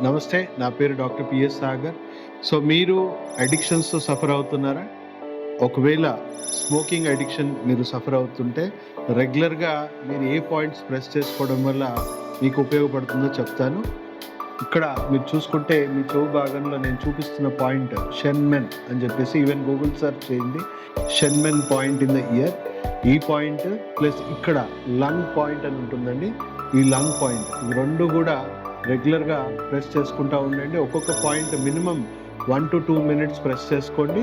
నమస్తే. నా పేరు డాక్టర్ పిఎస్ సాగర్. సో, మీరు అడిక్షన్స్‌తో సఫర్ అవుతున్నారా? ఒకవేళ స్మోకింగ్ అడిక్షన్ మీరు సఫర్ అవుతుంటే, రెగ్యులర్‌గా మీరు ఏ పాయింట్స్ ప్రెస్ చేసుకోవడం వల్ల మీకు ఉపయోగపడుతుందో చెప్తాను. ఇక్కడ మీరు చూసుకుంటే మీ చెవు భాగంలో నేను చూపిస్తున్న పాయింట్ షెన్మెన్ అని చెప్పేసి ఈవెన్ గూగుల్ సెర్చ్ చేయండి. షెన్మెన్ పాయింట్ ఇన్ ద ఇయర్. ఈ పాయింట్ ప్లస్ ఇక్కడ లంగ్ పాయింట్ అని ఉంటుందండి. ఈ లంగ్ పాయింట్ ఇవి 2 కూడా రెగ్యులర్గా ప్రెస్ చేసుకుంటూ ఉండండి. ఒక్కొక్క point minimum 1 to 2 minutes press చేసుకోండి.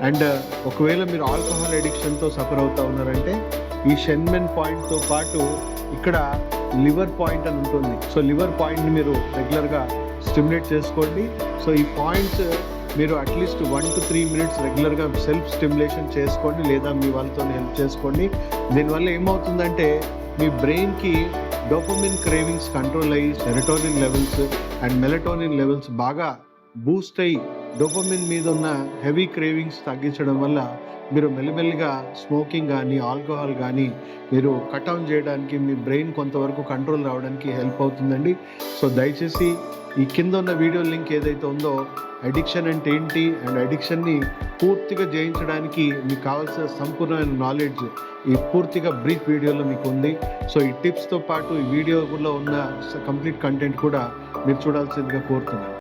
అండ్ ఒకవేళ మీరు ఆల్కహాల్ అడిక్షన్తో సఫర్ అవుతూ ఉన్నారంటే ఈ షెన్మెన్ పాయింట్తో పాటు ఇక్కడ లివర్ పాయింట్ అని ఉంటుంది. సో లివర్ పాయింట్ని మీరు రెగ్యులర్గా స్టిమ్యులేట్ చేసుకోండి. సో ఈ పాయింట్స్ మీరు అట్లీస్ట్ 1 to 3 minutes రెగ్యులర్గా సెల్ఫ్ స్టిమ్యులేషన్ చేసుకోండి, లేదా మీ వాళ్ళతో హెల్ప్ చేసుకోండి. దీనివల్ల ఏమవుతుందంటే మీ బ్రెయిన్కి డోపమిన్ క్రేవింగ్స్ కంట్రోల్ అయ్యి serotonin levels and melatonin levels బాగా బూస్ట్ అయ్యి డోపమిన్ మీద ఉన్న హెవీ క్రేవింగ్స్ తగ్గించడం వల్ల మీరు మెల్లిమెల్లిగా స్మోకింగ్ కానీ ఆల్కహాల్ కానీ మీరు కట్ డౌన్ చేయడానికి మీ బ్రెయిన్ కొంతవరకు కంట్రోల్ రావడానికి హెల్ప్ అవుతుందండి. సో దయచేసి ఈ కింద ఉన్న వీడియో లింక్ ఏదైతే ఉందో అడిక్షన్ అంటే ఏంటి అండ్ అడిక్షన్ని పూర్తిగా జయించడానికి మీకు కావాల్సిన సంపూర్ణమైన నాలెడ్జ్ ఈ పూర్తిగా బ్రీఫ్ వీడియోలో మీకు ఉంది. సో ఈ టిప్స్తో పాటు ఈ వీడియోలో ఉన్న కంప్లీట్ కంటెంట్ కూడా మీరు చూడాల్సిందిగా కోరుతున్నాను.